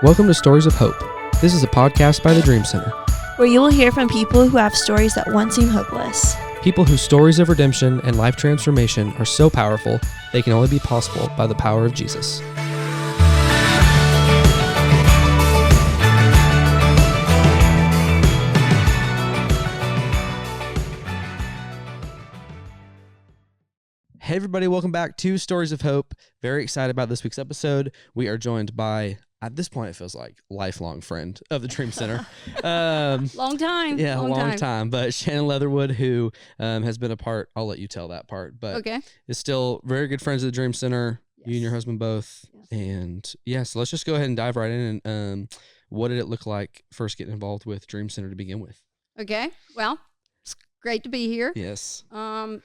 Welcome to Stories of Hope. This is a podcast by the Dream Center. Where you will hear from people who have stories that once seemed hopeless. People whose stories of redemption and life transformation are so powerful, they can only be possible by the power of Jesus. Hey everybody, welcome back to Stories of Hope. Very excited about this week's episode. We are joined by, at this point it feels like, lifelong friend of the Dream Center. Long time. Yeah, long time. But Shannon Leatherwood, who has been a part, I'll let you tell that part, but is still very good friends of the Dream Center, you and your husband both. Yes. And yeah, so let's just go ahead and dive right in. And what did it look like first getting involved with Dream Center to begin with? Okay, well, it's great to be here. Yes. I'm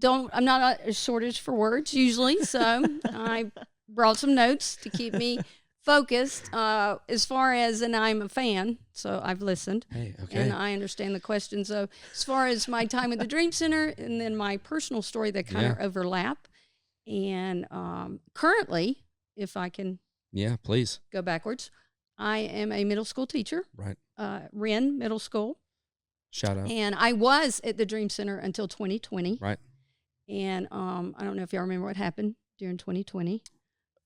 not a shortage for words usually, so I brought some notes to keep me focused as far as, and I'm a fan, so I've listened. Hey, okay. And I understand the question. So as far as my time at the Dream Center and then my personal story, that kind of overlap. And currently, if I can please go backwards, I am a middle school teacher. Right. Wren Middle School. Shout out. And I was at the Dream Center until 2020. Right. And I don't know if y'all remember what happened during 2020,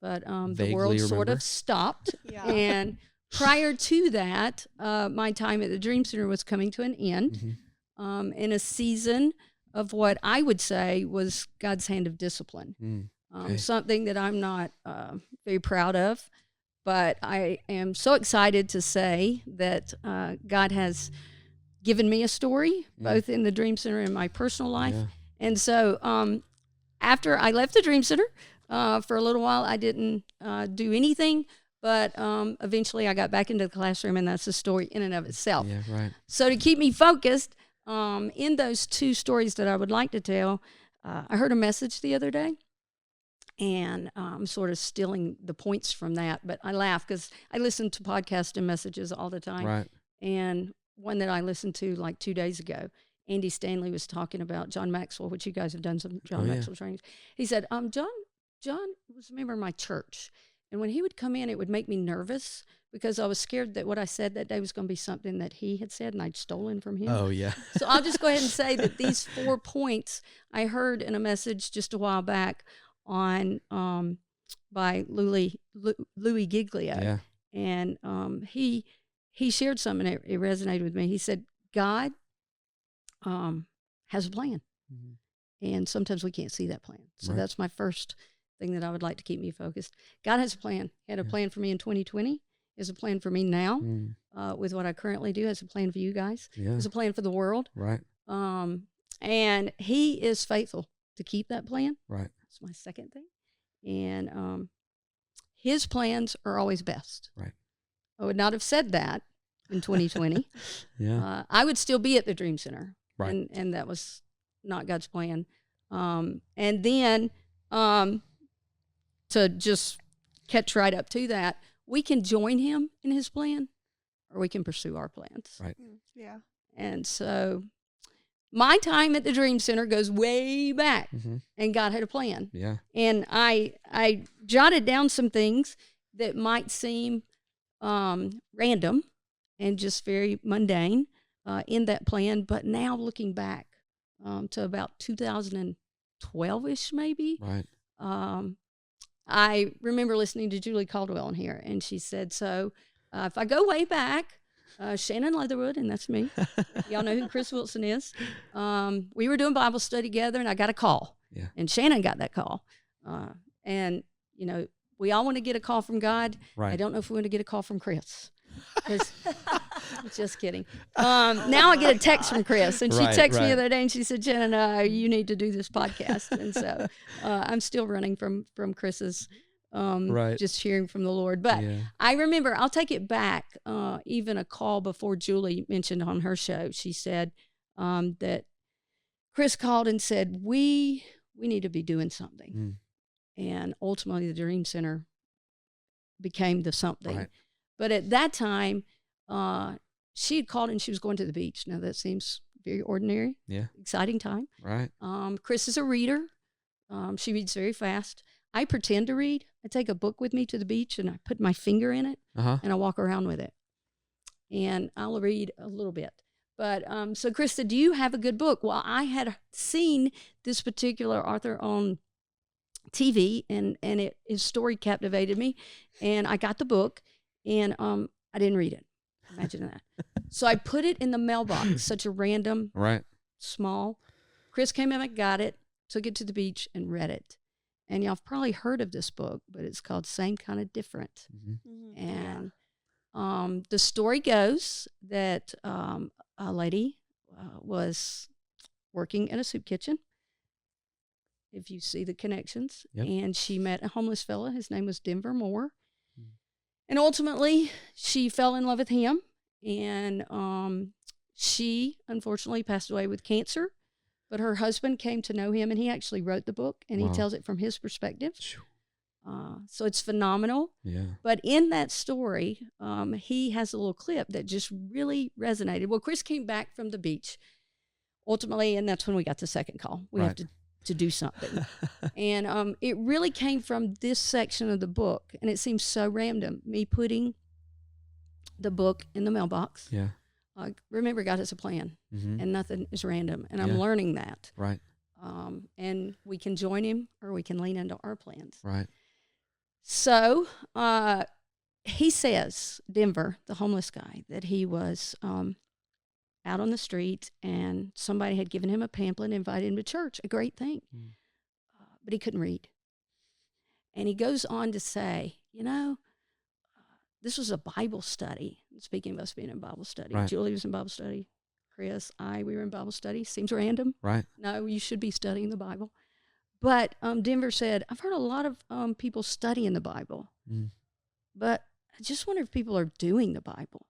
but the Vaguely world sort remember. of stopped. Yeah. And prior to that, my time at the Dream Center was coming to an end in a season of what I would say was God's hand of discipline. Something that I'm not very proud of, but I am so excited to say that God has given me a story, both in the Dream Center and my personal life. Yeah. And so after I left the Dream Center, for a little while, I didn't do anything, but eventually I got back into the classroom, and that's a story in and of itself. Yeah, right. So to keep me focused in those two stories that I would like to tell, I heard a message the other day, and I'm sort of stealing the points from that, but I laugh because I listen to podcasts and messages all the time. Right. And one that I listened to like 2 days ago, Andy Stanley was talking about John Maxwell, which you guys have done some John Maxwell trainings. He said, John was a member of my church. And when he would come in, it would make me nervous because I was scared that what I said that day was going to be something that he had said and I'd stolen from him. Oh, yeah. So I'll just go ahead and say that these 4 points I heard in a message just a while back on by Louis Giglio. Yeah. And he shared something that it resonated with me. He said, God has a plan. And sometimes we can't see that plan. So that's my first thing that I would like to keep me focused. God has a plan. He had a plan for me in 2020. He has a plan for me now with what I currently do. He has a plan for you guys. Yeah. He has a plan for the world. Right. And he is faithful to keep that plan. Right. That's my second thing. And his plans are always best. Right. I would not have said that in 2020. I would still be at the Dream Center. Right. And that was not God's plan. And then to just catch right up to that, we can join him in his plan or we can pursue our plans. Right. Yeah. And so my time at the Dream Center goes way back, and God had a plan. Yeah. And I jotted down some things that might seem random and just very mundane in that plan. But now looking back to about 2012-ish maybe. Right. I remember listening to Julie Caldwell in here, and she said, so if I go way back, Shannon Leatherwood, and that's me. Y'all know who Chris Wilson is. We were doing Bible study together, and I got a call. Yeah. And Shannon got that call. And, you know, we all want to get a call from God. Right. I don't know if we want to get a call from Chris. Just kidding. Now I get a text from Chris, and she texted me the other day, and she said, Shannon, you need to do this podcast. And so I'm still running from Chris's, just hearing from the Lord. But I remember, I'll take it back, even a call before Julie mentioned on her show. She said that Chris called and said, we need to be doing something. And ultimately, the Dream Center became the something. Right. But at that time, she had called and she was going to the beach. Now, that seems very ordinary. Yeah. Exciting time. Right. Chris is a reader. She reads very fast. I pretend to read. I take a book with me to the beach and I put my finger in it and I walk around with it. And I'll read a little bit. But so Krista, do you have a good book? Well, I had seen this particular author on TV and his story captivated me. And I got the book and I didn't read it. Imagine that. So I put it in the mailbox, such a random, small. Chris came in and got it, took it to the beach and read it. And y'all have probably heard of this book, but it's called Same Kind of Different. And the story goes that a lady was working in a soup kitchen, if you see the connections, and she met a homeless fella. His name was Denver Moore. And ultimately, she fell in love with him, and she unfortunately passed away with cancer. But her husband came to know him, and he actually wrote the book, and he tells it from his perspective. So it's phenomenal. But in that story, he has a little clip that just really resonated. Well, Chris came back from the beach, ultimately, and that's when we got the second call. We have to do something. And it really came from this section of the book, and it seems so random, me putting the book in the mailbox. Remember, God has a plan, and nothing is random, and I'm learning that. And we can join him, or we can lean into our plans. So he says, Denver, the homeless guy, that he was out on the street, and somebody had given him a pamphlet and invited him to church, a great thing. But he couldn't read. And he goes on to say, this was a Bible study. Speaking of us being in Bible study, Julie was in Bible study. Chris, we were in Bible study. Seems random. No, you should be studying the Bible. But Denver said, I've heard a lot of people studying the Bible. But I just wonder if people are doing the Bible.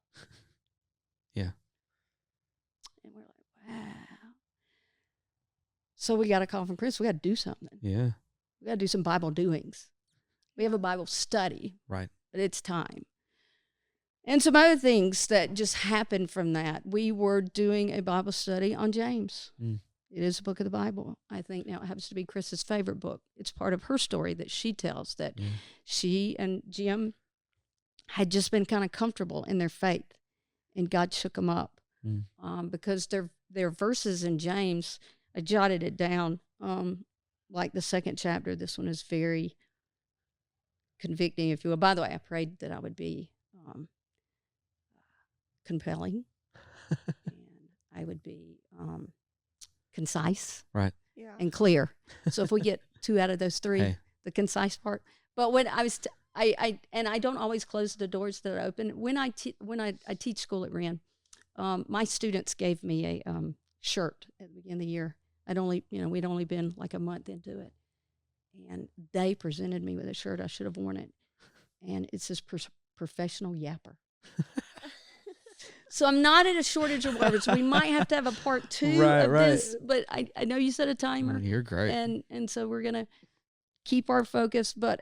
And we're like, wow. So we got a call from Chris. We got to do something. We got to do some Bible doings. We have a Bible study. But it's time. And some other things that just happened from that. We were doing a Bible study on James. It is a book of the Bible. I think now it happens to be Chris's favorite book. It's part of her story that she tells, that she and Jim had just been kind of comfortable in their faith, and God shook them up. Because their verses in James, I jotted it down, like the second chapter. This one is very convicting, if you will. By the way, I prayed that I would be compelling, and I would be concise, and clear. So if we get 2 out of those 3, the concise part. But when I was, I don't always close the doors that are open. When I teach school at Wren, my students gave me a shirt at the beginning of the year. We'd only been like a month into it, and they presented me with a shirt. I should have worn it, and it says professional yapper. So I'm not at a shortage of words. We might have to have a part 2 of this, but I know you set a timer. You're great. And so we're going to keep our focus. But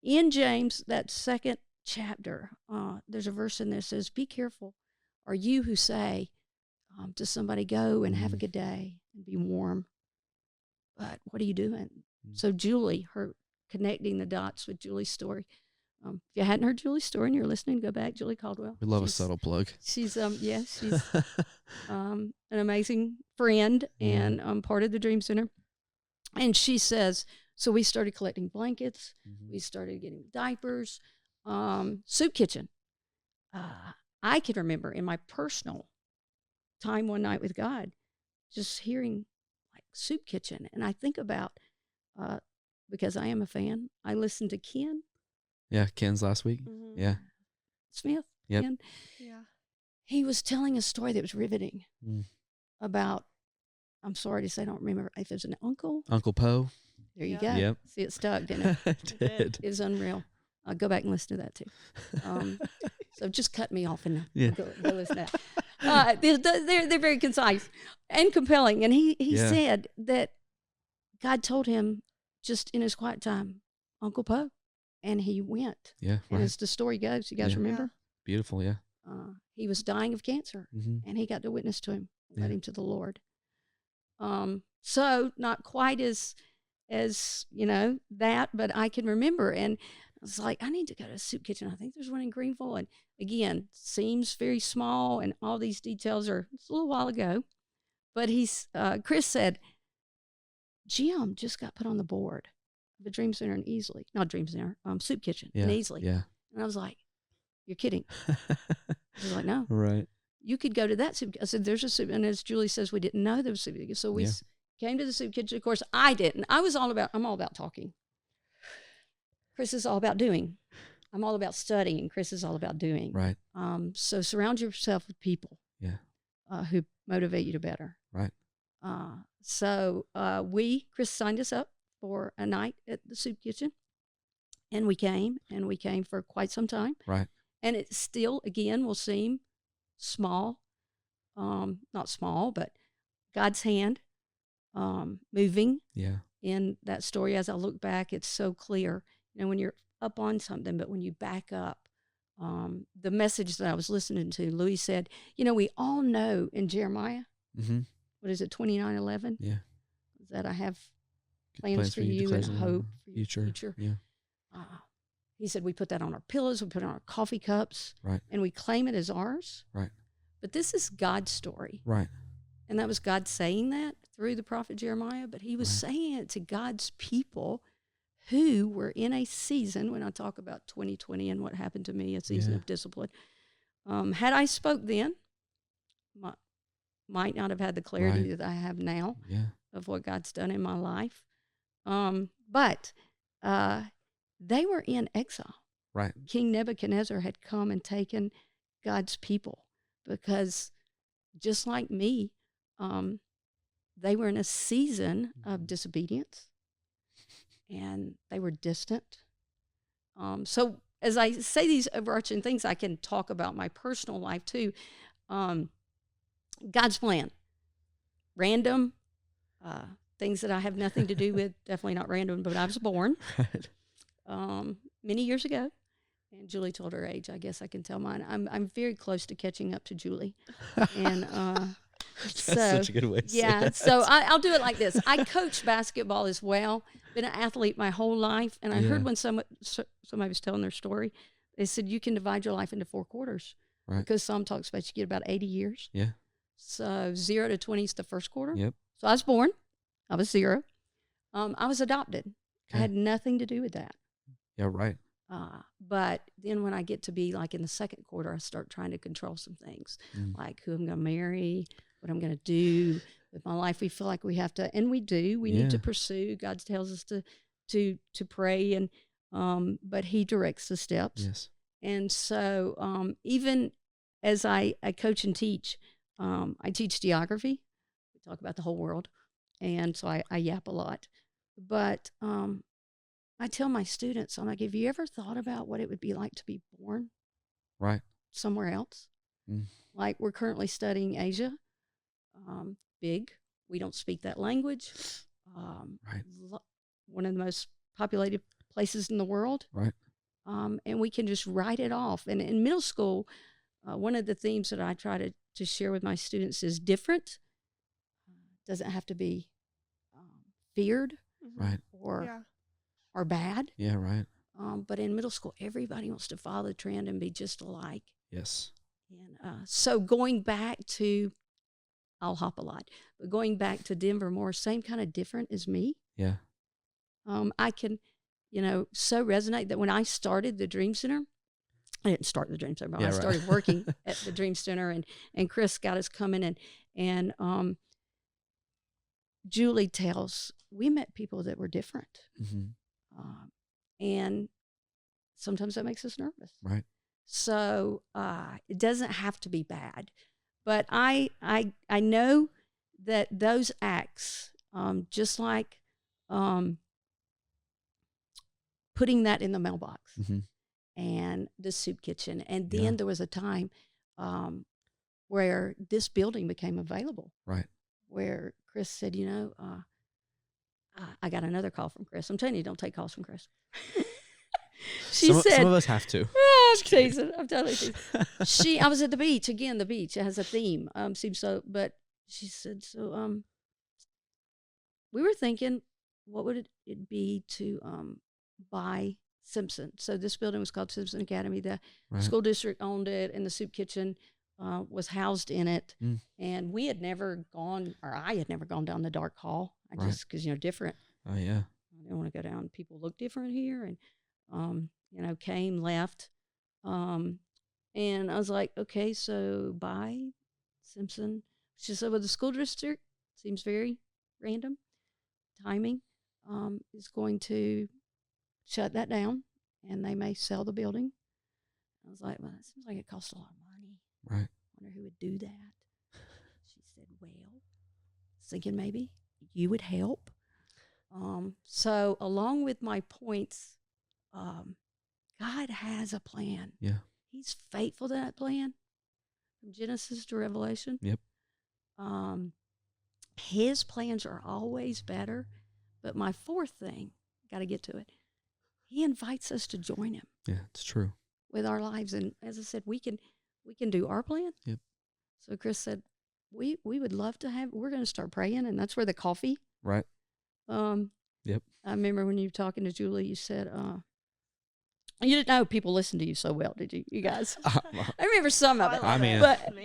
in James, that second chapter, there's a verse in there that says, be careful, or you who say to somebody, go and have a good day and be warm. But what are you doing? So Julie, connecting the dots with Julie's story. If you hadn't heard Julie's story and you're listening, go back. Julie Caldwell. We love a subtle plug. She's she's an amazing friend and part of the Dream Center. And she says, so we started collecting blankets. We started getting diapers, soup kitchen. I can remember in my personal time one night with God, just hearing like soup kitchen. And I think about, because I am a fan, I listened to Ken. Yeah, Ken's last week. Smith. Ken. He was telling a story that was riveting about, I'm sorry to say, I don't remember if it was an uncle. Uncle Poe. There you go. Yep. See, it stuck, didn't it? It did. It was unreal. I'll go back and listen to that too. So just cut me off and go listen to that. They're very concise and compelling. And he said that God told him just in his quiet time, Uncle Poe. And he went. And as the story goes, you guys remember? Beautiful, he was dying of cancer, and he got to witness to him, led him to the Lord. So not quite as as that, but I can remember. And I was like, I need to go to a soup kitchen. I think there's one in Greenville. And again, seems very small, and all these details it's a little while ago. But Chris said, Jim just got put on the board of a Dream Center in Easley. Not Dream Center, soup kitchen in Easley. Yeah. And I was like, you're kidding. I was like, no. Right. You could go to that soup. I said, there's a soup. And as Julie says, we didn't know there was soup kitchen. So we came to the soup kitchen. Of course, I didn't. I'm all about talking. Chris is all about doing. I'm all about studying. Chris is all about doing. Right. So surround yourself with people. Yeah. Who motivate you to better. Right. So Chris signed us up for a night at the soup kitchen, and we came for quite some time. Right. And it still, again, will seem small, not small, but God's hand moving. Yeah. In that story, as I look back, it's so clear. When you're up on something, but when you back up, the message that I was listening to, Louis said, we all know in Jeremiah, what is it, 29:11? Yeah. That I have plans for you and hope for your future. Yeah. He said we put that on our pillows, we put it on our coffee cups, right, and we claim it as ours. Right. But this is God's story. Right. And that was God saying that through the prophet Jeremiah, but he was saying it to God's people who were in a season, when I talk about 2020 and what happened to me, a season of discipline. Had I spoke then, might not have had the clarity that I have now of what God's done in my life. But they were in exile. Right. King Nebuchadnezzar had come and taken God's people because just like me, they were in a season of disobedience and they were distant. So as I say these overarching things, I can talk about my personal life too. God's plan, random, things that I have nothing to do with, definitely not random, but I was born many years ago. And Julie told her age. I guess I can tell mine. I'm very close to catching up to Julie. And that's such a good way to say that. So I'll do it like this. I coach basketball as well. Been an athlete my whole life. And I heard when somebody was telling their story, they said you can divide your life into 4 quarters. Right. Because Psalm talks about you get about 80 years. Yeah. So 0 to 20 is the first quarter. Yep. So I was born. I was 0. I was adopted. Okay. I had nothing to do with that. Yeah, right. But then when I get to be like in the second quarter, I start trying to control some things, like who I'm going to marry, what I'm going to do with my life. We feel like we have to, and we do. We need to pursue. God tells us to pray, and but He directs the steps. Yes. And so even as I coach and teach, I teach geography. We talk about the whole world, and so I yap a lot. But I tell my students, I'm like, have you ever thought about what it would be like to be born somewhere else? Like we're currently studying Asia. Big. We don't speak that language. One of the most populated places in the world. Right. And we can just write it off. And in middle school, one of the themes that I try to share with my students is different. Doesn't have to be feared. Right. Or bad. Yeah, right. But in middle school, everybody wants to follow the trend and be just alike. Yes. And so going back to, I'll hop a lot, but going back to Denver more, same kind of different as me. Yeah. I can, so resonate that when I started the Dream Center, I didn't start the Dream Center, but I started working at the Dream Center, and Chris got us coming, and Julie tells, we met people that were different. Mm-hmm. And sometimes that makes us nervous. Right. So it doesn't have to be bad. But I know that those acts, just like putting that in the mailbox and the soup kitchen. And then there was a time where this building became available. Right. Where Chris said, I got another call from Chris. I'm telling you, don't take calls from Chris. She said, some of us have to. I'm teasing. I'm totally teasing. I was at the beach. Again, the beach. It has a theme. Seems so, but she said, we were thinking what would it be to buy Simpson? So this building was called Simpson Academy. The school district owned it, and the soup kitchen was housed in it. And we had never gone, or I had never gone down the dark hall. Just because different. Oh yeah. I didn't want to go down. People look different here, and came, left, and I was like, okay, so buy Simpson. She said, well, the school district seems very random. Timing is going to shut that down, and they may sell the building. I was like, well, that seems like it costs a lot of money. Right. I wonder who would do that. She said, well, thinking maybe you would help. So along with my points, God has a plan. Yeah. He's faithful to that plan from Genesis to Revelation. Yep. His plans are always better. But my fourth thing, got to get to it, he invites us to join him. Yeah, it's true. With our lives. And as I said, we can do our plan. Yep. So Chris said, we would love to we're going to start praying, and that's where the coffee. Right. Yep. I remember when you were talking to Julie, you said, you didn't know people listened to you so well, did you guys? I remember some of it. I mean,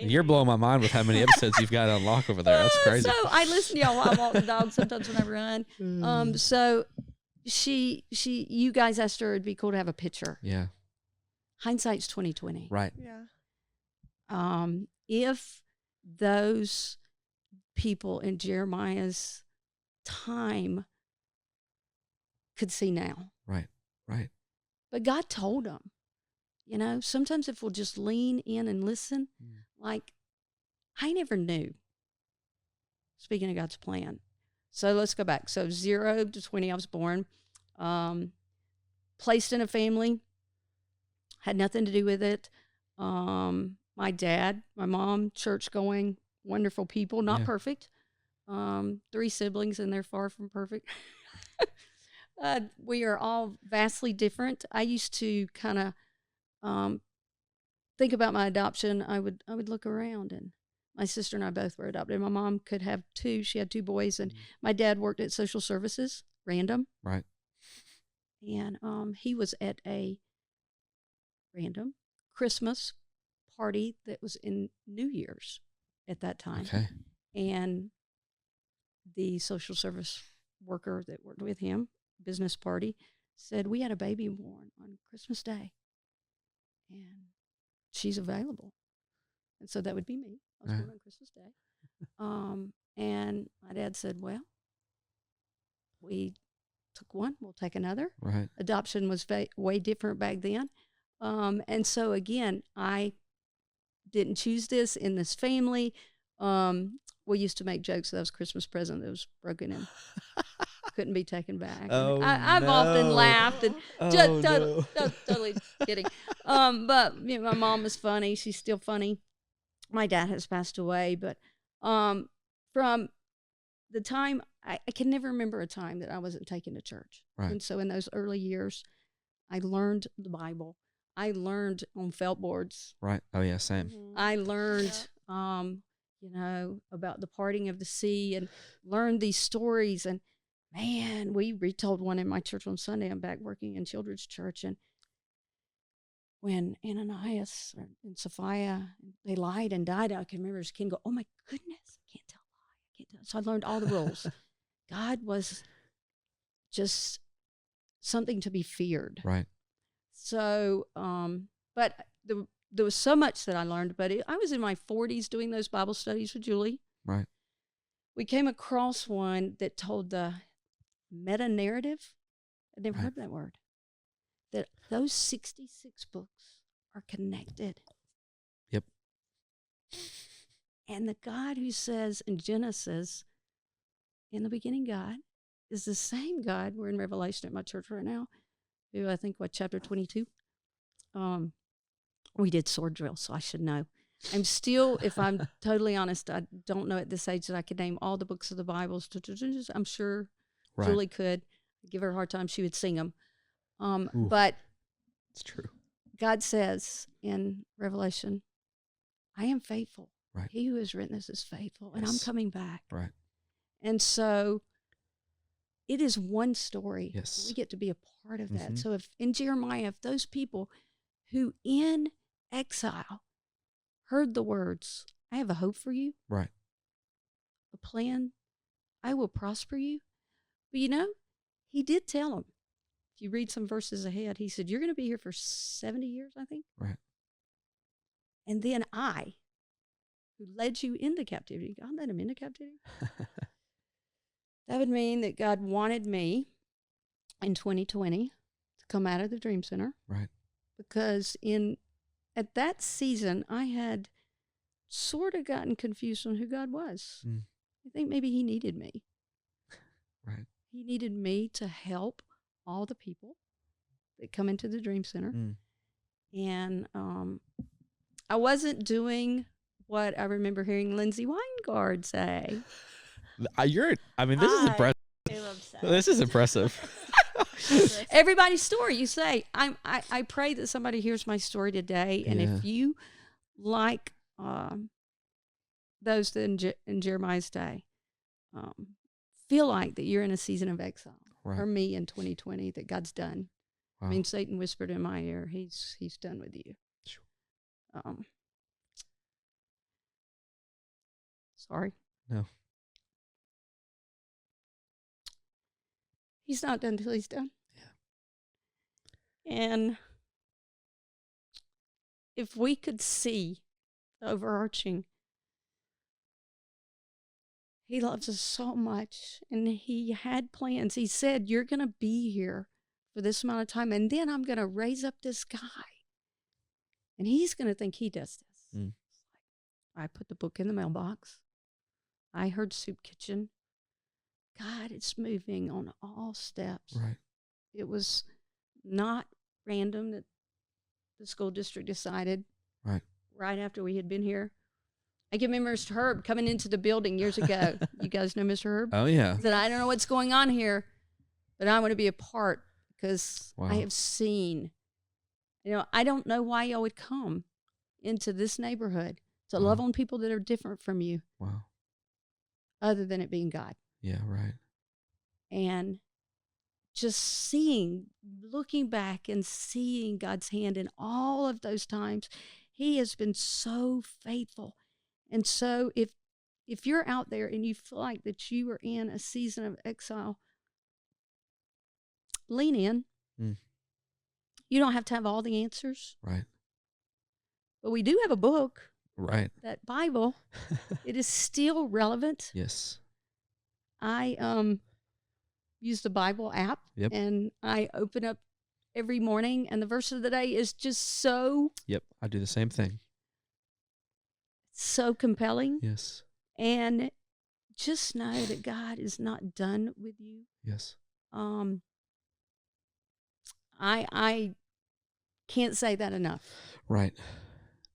you're blowing my mind with how many episodes you've got on lock over there. That's crazy. So I listen to y'all while I walk the dog, sometimes when I run. So you guys asked her it'd be cool to have a picture. Yeah. Hindsight's 20/20. Right. Yeah. If those people in Jeremiah's time could see now. Right. Right. But God told them, sometimes if we'll just lean in and listen, like I never knew. Speaking of God's plan. So let's go back. So 0 to 20, I was born, placed in a family, had nothing to do with it. My dad, my mom, church going, wonderful people, not perfect. 3 siblings, and they're far from perfect. We are all vastly different. I used to kind of think about my adoption. I would look around, and my sister and I both were adopted. My mom could have 2. She had 2 boys, and my dad worked at social services, random. Right. And he was at a random Christmas party that was in New Year's at that time. Okay. And the social service worker that worked with him, business party, said, we had a baby born on Christmas Day, and she's available. And so that would be me. I was born on Christmas Day. And my dad said, well, we took one, we'll take another. Right. Adoption was way different back then. And so again, I didn't choose this in this family. We used to make jokes that was Christmas present that was broken in. Couldn't be taken back. Oh, I've often laughed and totally kidding. But my mom was funny. She's still funny. My dad has passed away, but from the time I can never remember a time that I wasn't taken to church. Right. And so in those early years, I learned the Bible. I learned on felt boards. Right. Oh yeah, same. Mm-hmm. I learned about the parting of the sea, and learned these stories. And man, we retold one in my church on Sunday. I'm back working in children's church, and when Ananias and Sapphira, they lied and died, I can remember as a kid go, oh my goodness, I can't tell a lie. I can't tell. So I learned all the rules. God was just something to be feared. Right. So, but there was so much that I learned, but I was in my 40s doing those Bible studies with Julie. Right. We came across one that told the meta-narrative. I'd never heard that word. That those 66 books are connected. Yep. And the God who says in Genesis, in the beginning God, is the same God. We're in Revelation at my church right now. I think, chapter 22? We did sword drill, so I should know. I'm still, if I'm totally honest, I don't know at this age that I could name all the books of the Bible. I'm sure Julie could. Give her a hard time, she would sing them. But it's true. God says in Revelation, I am faithful. Right. He who has written this is faithful, and I'm coming back. Right. And so it is one story. Yes. We get to be a part of that. So if in Jeremiah, if those people who in exile heard the words, I have a hope for you. Right. A plan. I will prosper you. But you know, he did tell them. If you read some verses ahead, he said, you're going to be here for 70 years, I think. Right. And then I, who led you into captivity, God led him into captivity. That would mean that God wanted me in 2020 to come out of the Dream Center. Right. Because at that season, I had sort of gotten confused on who God was. I think maybe he needed me. Right. He needed me to help all the people that come into the Dream Center. And I wasn't doing what I remember hearing Lindsay Weingard say. This is impressive. This is impressive. Everybody's story. You say, I pray that somebody hears my story today. And if you, like those that in Jeremiah's day, feel like that you're in a season of exile. Right. For me in 2020, that God's done. Wow. I mean, Satan whispered in my ear, he's done with you. Sorry. No. He's not done till he's done. Yeah. And if we could see the overarching, he loves us so much, and he had plans. He said, you're going to be here for this amount of time, and then I'm going to raise up this guy, and he's going to think he does this. I put the book in the mailbox. I heard Soup Kitchen. God, it's moving on all steps. Right. It was not random that the school district decided right after we had been here. I can remember Mr. Herb coming into the building years ago. You guys know Mr. Herb? Oh, yeah. He said, I don't know what's going on here, but I want to be a part because Wow. I have seen, I don't know why y'all would come into this neighborhood to love on people that are different from you. Wow. Other than it being God. Yeah, right. And just looking back and seeing God's hand in all of those times, he has been so faithful. And so if you're out there and you feel like that you are in a season of exile, lean in. You don't have to have all the answers. Right. But we do have a book. Right. That Bible, it is still relevant. Yes. I use the Bible app, and I open up every morning, and the verse of the day is just so... Yep, I do the same thing. So compelling. Yes. And just know that God is not done with you. Yes. I can't say that enough. Right.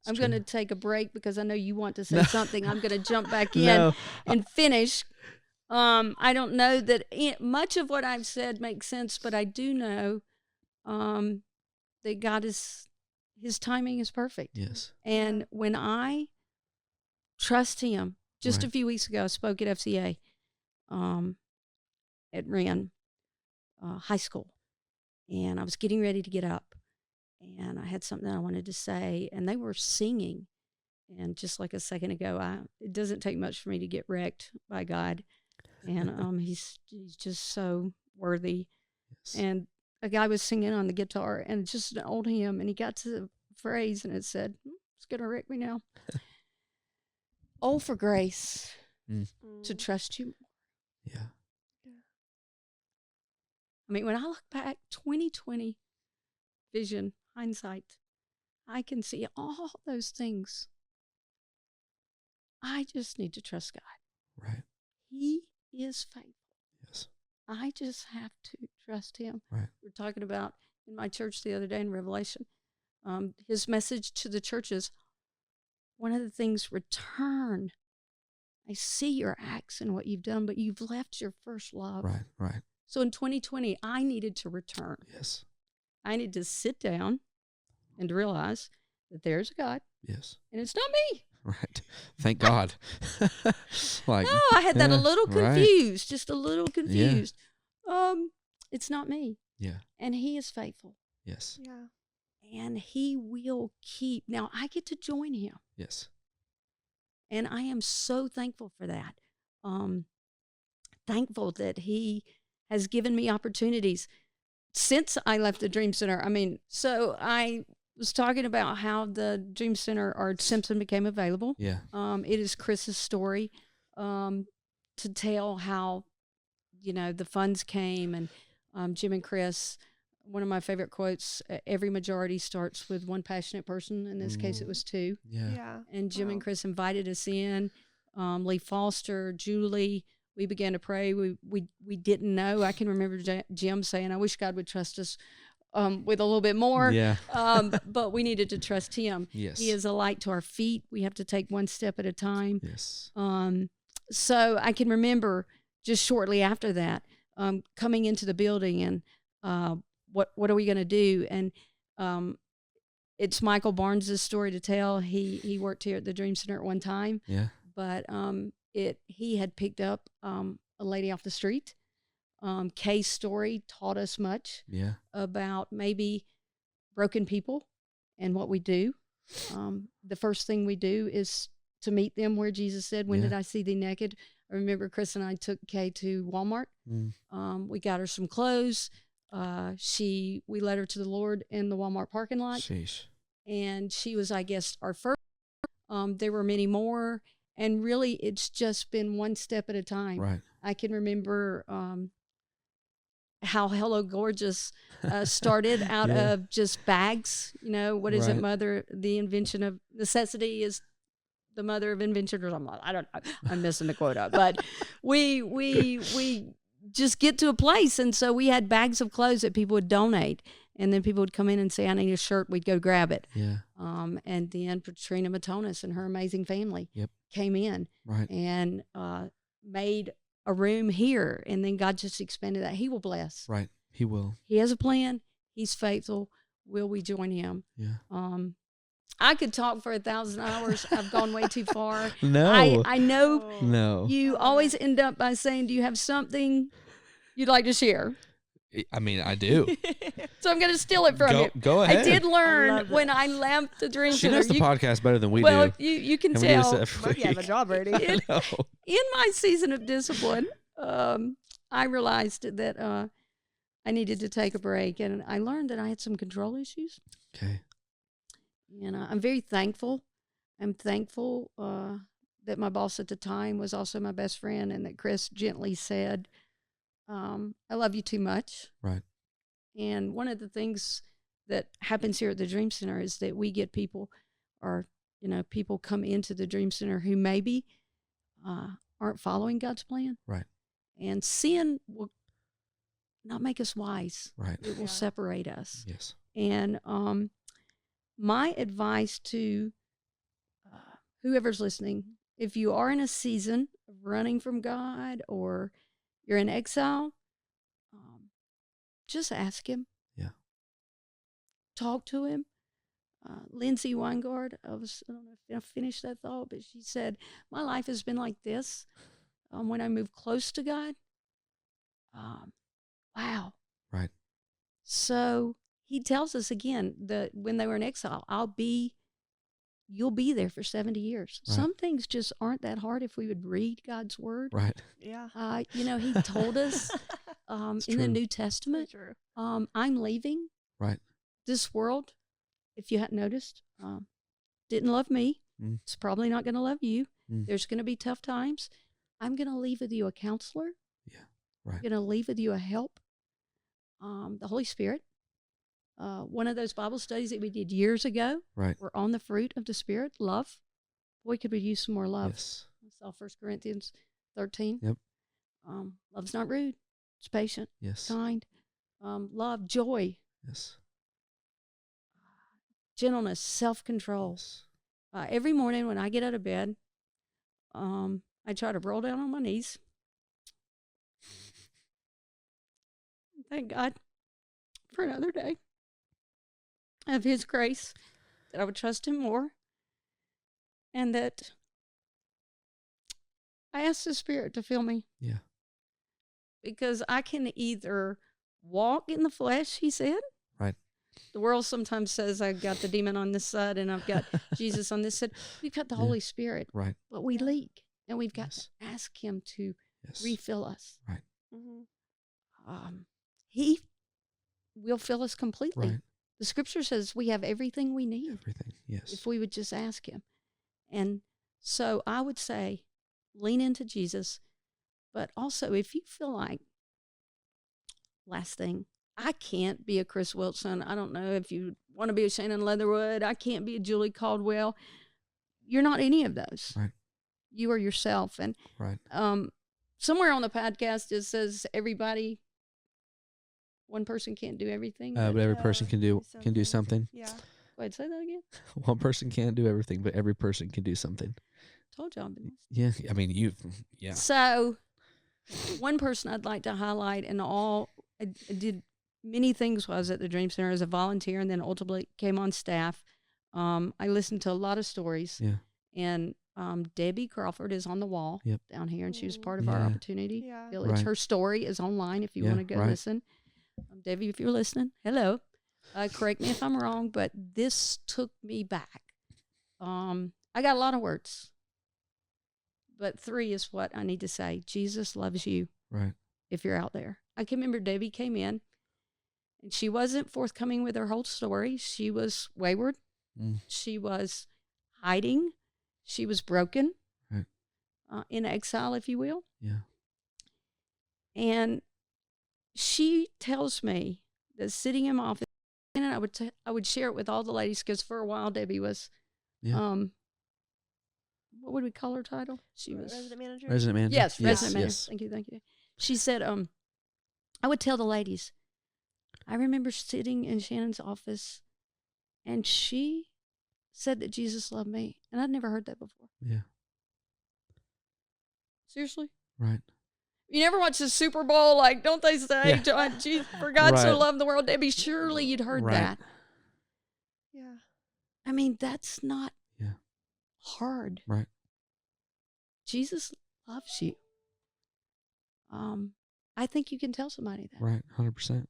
I'm going to take a break because I know you want to say something. I'm going to jump back in and finish. I don't know that much of what I've said makes sense, but I do know that God his timing is perfect. Yes. And when I trust him, just a few weeks ago, I spoke at FCA at Wren High School, and I was getting ready to get up. And I had something I wanted to say, and they were singing. And just like a second ago, it doesn't take much for me to get wrecked by God. And he's just so worthy. Yes. And a guy was singing on the guitar, and just an old hymn, and he got to the phrase, and it said, it's going to wreck me now. Oh, for grace to trust you. Yeah. I mean, when I look back, 2020 vision, hindsight, I can see all those things. I just need to trust God. Right. He is faithful. Yes. I just have to trust him. Right. We were talking about in my church the other day in Revelation, his message to the churches, one of the things, return. I see your acts and what you've done, but you've left your first love. Right, right. So in 2020, I needed to return. Yes. I need to sit down and to realize that there's a God. Yes. And it's not me. Right. Thank God. I had that a little confused, just a little confused. It's not me. Yeah. And he is faithful. Yes. Yeah. And he will keep. Now, I get to join him. Yes. And I am so thankful for that. Thankful that he has given me opportunities since I left the Dream Center. I mean, so I was talking about how the Dream Center or Simpson became available. Yeah. It is Chris's story to tell how, the funds came, and Jim and Chris. One of my favorite quotes, every majority starts with one passionate person. In this case, it was two. Yeah. And Jim and Chris invited us in. Lee Foster, Julie, we began to pray. We didn't know. I can remember Jim saying, I wish God would trust us with a little bit more. Yeah. But we needed to trust him. Yes. He is a light to our feet. We have to take one step at a time. Yes. So I can remember just shortly after that, coming into the building and what are we going to do? And it's Michael Barnes' story to tell. He worked here at the Dream Center at one time. Yeah. But he had picked up a lady off the street. Kay's story taught us much about maybe broken people and what we do. The first thing we do is to meet them where Jesus said, when did I see thee naked? I remember Chris and I took Kay to Walmart. We got her some clothes. We led her to the Lord in the Walmart parking lot. Sheesh. And she was, I guess, our first. There were many more. And really, it's just been one step at a time. Right. I can remember how Hello Gorgeous started out of just bags. What is it, Mother? The invention of necessity is the mother of invention, or something. I don't know. I'm missing the quote up. But we just get to a place. And so we had bags of clothes that people would donate. And then people would come in and say, I need a shirt. We'd go grab it. Yeah. And then Patrina Matonis and her amazing family came in and made a room here. And then God just expanded that. He will bless. Right. He will. He has a plan. He's faithful. Will we join him? Yeah. I could talk for 1,000 hours. I've gone way too far. No. I know no. You always end up by saying, do you have something you'd like to share? I mean, I do. So I'm going to steal it from you. Go ahead. I did learn when I left the Dream Center. She knows the podcast better than we do. Well, you can tell. Maybe you have a job, Brady. In my season of discipline, I realized that I needed to take a break, and I learned that I had some control issues. Okay. And I'm very thankful. I'm thankful that my boss at the time was also my best friend, and that Chris gently said, I love you too much. Right. And one of the things that happens here at the Dream Center is that we get people, or, people come into the Dream Center who maybe aren't following God's plan. Right. And sin will not make us wise. Right. It will separate us. Yes. And my advice to whoever's listening, if you are in a season of running from God or you're in exile, just ask him. Yeah. Talk to him. Lindsay Weingard, I don't know if I finished that thought, but she said, my life has been like this. When I move close to God, wow. Right. So he tells us again that when they were in exile, you'll be there for 70 years. Right. Some things just aren't that hard if we would read God's word. Right. Yeah. He told us in the New Testament, I'm leaving. Right. This world, if you hadn't noticed, didn't love me. It's probably not going to love you. There's going to be tough times. I'm going to leave with you a counselor. Yeah. Right. I'm going to leave with you a help. The Holy Spirit. One of those Bible studies that we did years ago. Right. We're on the fruit of the Spirit, love. Boy, could we use some more love. Yes. I saw 1 Corinthians 13. Yep. Love's not rude. It's patient. Yes. Kind. Love, joy. Yes. Gentleness, self-control. Yes. Every morning when I get out of bed, I try to roll down on my knees. Thank God for another day of his grace, that I would trust him more, and that I ask the Spirit to fill me. Yeah. because I can either walk in the flesh, he said. Right. The world sometimes says I've got the demon on this side and I've got Jesus on this side. We've got the Holy Spirit. Right. But we leak, and we've got to ask him to refill us. Right. He will fill us completely. Right. The scripture says we have everything we need. Everything, yes. If we would just ask him. And so I would say lean into Jesus. But also, if you feel like, last thing, I can't be a Chris Wilson. I don't know if you want to be a Shannon Leatherwood. I can't be a Julie Caldwell. You're not any of those. Right. You are yourself. And somewhere on the podcast it says everybody, one person can't do everything. But every person can do something. Yeah. Wait, say that again. One person can't do everything, but every person can do something. Told y'all. I've been Yeah, I mean So, one person I'd like to highlight, and I did many things while I was at the Dream Center as a volunteer, and then ultimately came on staff. I listened to a lot of stories. Yeah. And Debbie Crawford is on the wall down here, and she was part of our Opportunity Village. Right. Her story is online if you want to go listen. Debbie, if you're listening, hello. Correct me if I'm wrong, but this took me back. I got a lot of words, but 3 is what I need to say. Jesus loves you. Right. If you're out there. I can remember Debbie came in, and she wasn't forthcoming with her whole story. She was wayward. She was hiding. She was broken. Right. In exile, if you will. Yeah. And she tells me that sitting in my office, and I would share it with all the ladies, because for a while Debbie was, what would we call her title? She was resident manager. Resident manager. Yes, resident manager. Yes. Thank you. She said, I would tell the ladies, I remember sitting in Shannon's office, and she said that Jesus loved me, and I'd never heard that before. Yeah. Seriously? Right. You never watch the Super Bowl, like, don't they say, for God so loved the world? Debbie, surely you'd heard that. Yeah. I mean, that's not hard. Right. Jesus loves you. I think you can tell somebody that. Right, 100%.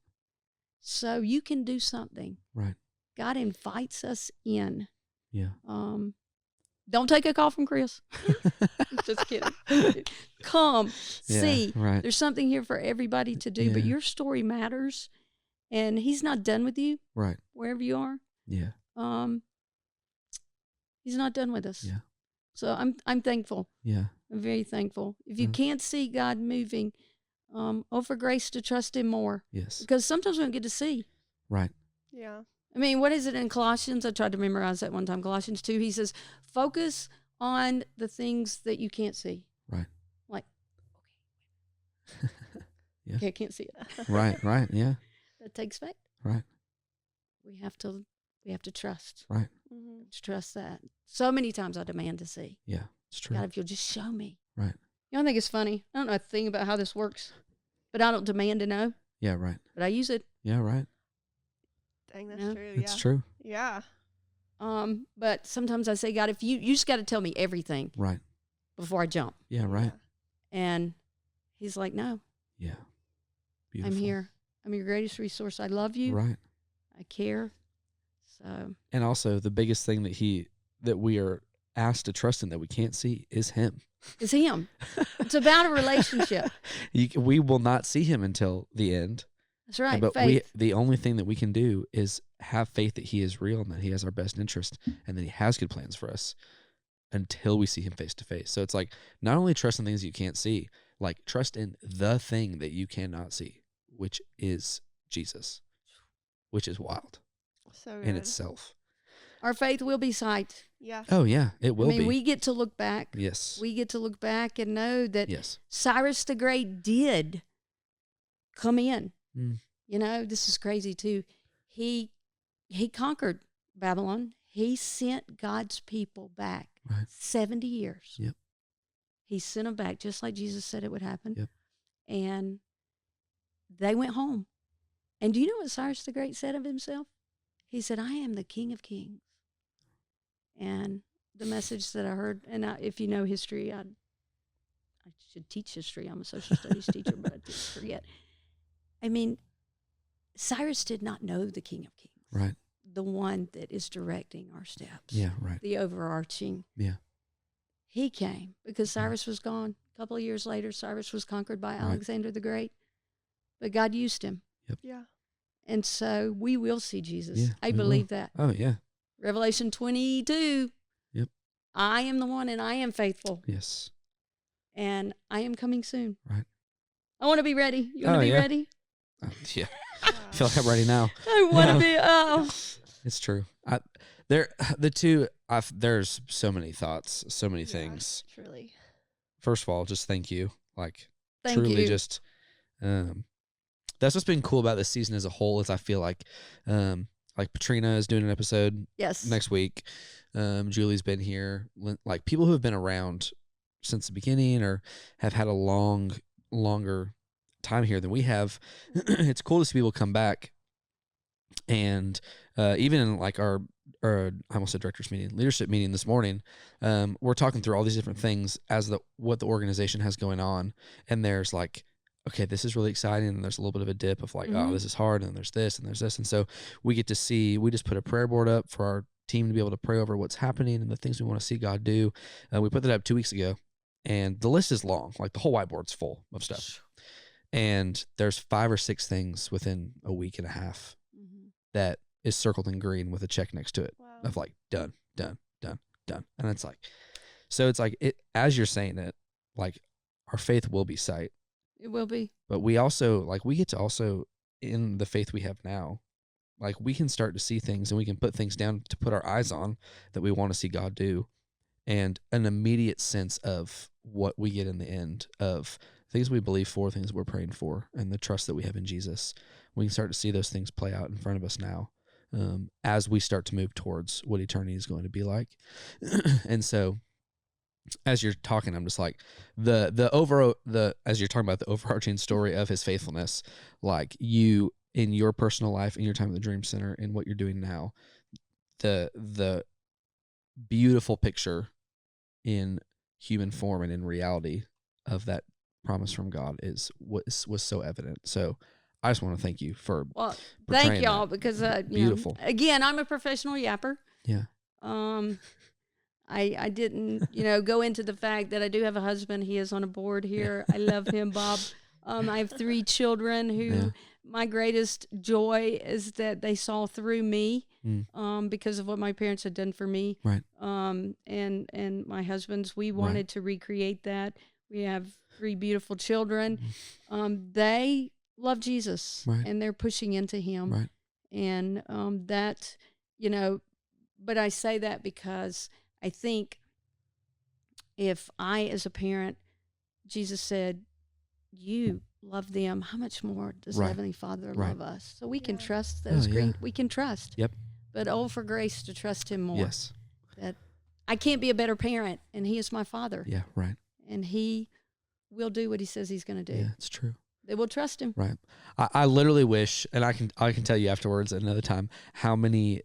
So you can do something. Right. God invites us in. Yeah. Don't take a call from Chris. Just kidding. Come, see. Right. There's something here for everybody to do, but your story matters, and he's not done with you. Right. Wherever you are. Yeah. He's not done with us. Yeah. So I'm thankful. Yeah. I'm very thankful. If you can't see God moving, offer grace to trust him more. Yes. Because sometimes we don't get to see. Right. Yeah. I mean, what is it in Colossians? I tried to memorize that one time. Colossians 2, he says, focus on the things that you can't see. Right. Like, okay. Yeah. Okay, I can't see it. Right, yeah. That takes faith. Right. We have to trust. Right. Mm-hmm. To trust that. So many times I demand to see. Yeah, it's true. God, if you'll just show me. Right. You know, I think it's funny. I don't know a thing about how this works, but I don't demand to know. Yeah, right. But I use it. Yeah, right. Dang, that's true. It's true. Yeah. But sometimes I say, God, if you just got to tell me everything. Right. Before I jump. Yeah, right. And he's like, no. Yeah. Beautiful. I'm here. I'm your greatest resource. I love you. Right. I care. So. And also the biggest thing that we are asked to trust in that we can't see is him. It's him. It's about a relationship. We will not see him until the end. That's right. But the only thing that we can do is have faith that he is real and that he has our best interest and that he has good plans for us until we see him face to face. So it's like not only trust in things you can't see, like trust in the thing that you cannot see, which is Jesus, which is wild in itself. Our faith will be sight. Yeah. Oh, yeah, it will be. We get to look back. Yes. We get to look back and know that Cyrus the Great did come in. Mm. You know, this is crazy too. He conquered Babylon. He sent God's people back 70 years. Yep. He sent them back just like Jesus said it would happen. Yep. And they went home. And do you know what Cyrus the Great said of himself? He said, I am the King of Kings. And the message that I heard, and if you know history, I should teach history. I'm a social studies teacher, but forget. I mean, Cyrus did not know the King of Kings. Right. The one that is directing our steps. Yeah, right. The overarching. Yeah. He came because Cyrus was gone. A couple of years later, Cyrus was conquered by Alexander the Great. But God used him. Yep. Yeah. And so we will see Jesus. Yeah, I believe that. Oh, yeah. Revelation 22. Yep. I am the one and I am faithful. Yes. And I am coming soon. Right. I want to be ready. You want to be ready? Yeah. I feel like I'm ready now. I want to be. Oh. It's true. There's so many thoughts, so many things. Truly. First of all, just thank you. Like, thank truly you. Just, that's what's been cool about this season as a whole is I feel like Patrina is doing an episode next week. Julie's been here. Like, people who have been around since the beginning or have had a longer time here than we have. It's cool to see people come back. And even in like our I almost said director's meeting, leadership meeting this morning, we're talking through all these different things as what the organization has going on. And there's like, okay, this is really exciting. And there's a little bit of a dip of like, oh, this is hard. And there's this and there's this. And so we just put a prayer board up for our team to be able to pray over what's happening and the things we want to see God do. We put that up 2 weeks ago. And the list is long. Like, the whole whiteboard's full of stuff. And there's 5 or 6 things within a week and a half that is circled in green with a check next to it of like done. And it's like, so it's like as you're saying it, like, our faith will be sight. It will be. But we also we get to also, in the faith we have now, like, we can start to see things and we can put things down to put our eyes on that we want to see God do. And an immediate sense of what we get in the end of things we believe for, things we're praying for, and the trust that we have in Jesus. We can start to see those things play out in front of us now as we start to move towards what eternity is going to be like. And so as you're talking, I'm just like, as you're talking about the overarching story of his faithfulness, like, you, in your personal life, in your time at the Dream Center, and what you're doing now, the beautiful picture in human form and in reality of that promise from God was so evident. So I just want to thank you for thank y'all because beautiful. Again, I'm a professional yapper. Yeah. I didn't go into the fact that I do have a husband. He is on a board here. I love him, Bob. I have 3 children who my greatest joy is that they saw through me because of what my parents had done for me. Right. And my husband's, we wanted to recreate that. We have 3 beautiful children. They love Jesus and they're pushing into him. Right. And that, but I say that because I think if I, as a parent, Jesus said, you love them, how much more does Heavenly Father love us? So we can trust those we can trust. Yep. But for grace to trust him more. Yes. That I can't be a better parent, and he is my Father. Yeah, right. And he will do what he says he's going to do. Yeah, it's true. They will trust him. Right. I literally wish, and I can tell you afterwards another time, how many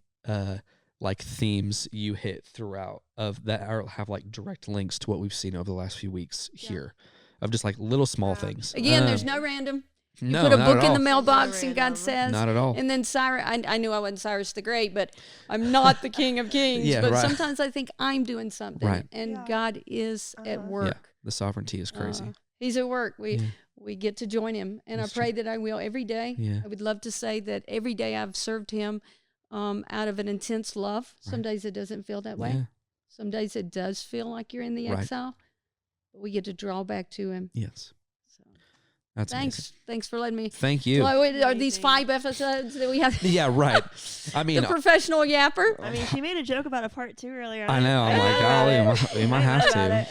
like themes you hit throughout of that have like direct links to what we've seen over the last few weeks here, of just like little small things. Again, there's no random. You no, put a not book at in all. the mailbox and God says. Not at all. And then Cyrus, I knew I wasn't Cyrus the Great, but I'm not the King of Kings. Yeah, but right. sometimes I think I'm doing something. Right. And God is at work. Yeah, the sovereignty is crazy. He's at work. We get to join him. And That's I pray true. that I will every day. Yeah. I would love to say that every day I've served him out of an intense love. Some days it doesn't feel that way. Yeah. Some days it does feel like you're in the exile. But we get to draw back to him. Yes. So That's thanks. amazing. Thanks for letting me. Thank you. Are these 5 episodes that we have? Yeah, right. I mean, the professional yapper. I mean, she made a joke about a part 2 earlier. I know. I'm like, golly, we might have to.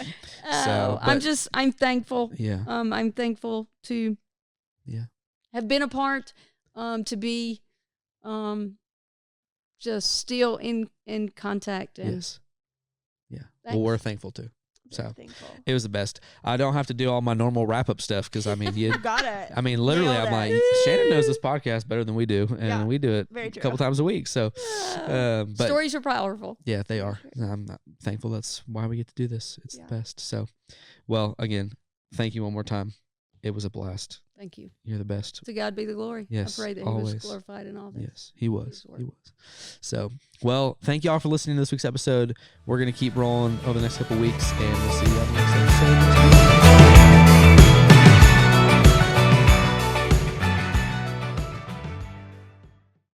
So, I'm thankful. Yeah. I'm thankful to have been a part, to be just still in contact. And yes. Yeah. Well, we're thankful too. So thankful. It was the best. I don't have to do all my normal wrap up stuff because I mean, You got it. I mean, literally, I'm like, Shannon knows this podcast better than we do, and we do it a couple times a week. So, but stories are powerful. Yeah, they are. I'm not thankful. That's why we get to do this. It's the best. So, well, again, thank you one more time. It was a blast. Thank you. You're the best. To God be the glory. Yes, I pray that always. He was glorified in all this. Yes, He was. He was. So, well, thank you all for listening to this week's episode. We're going to keep rolling over the next couple weeks, and we'll see you on the next episode.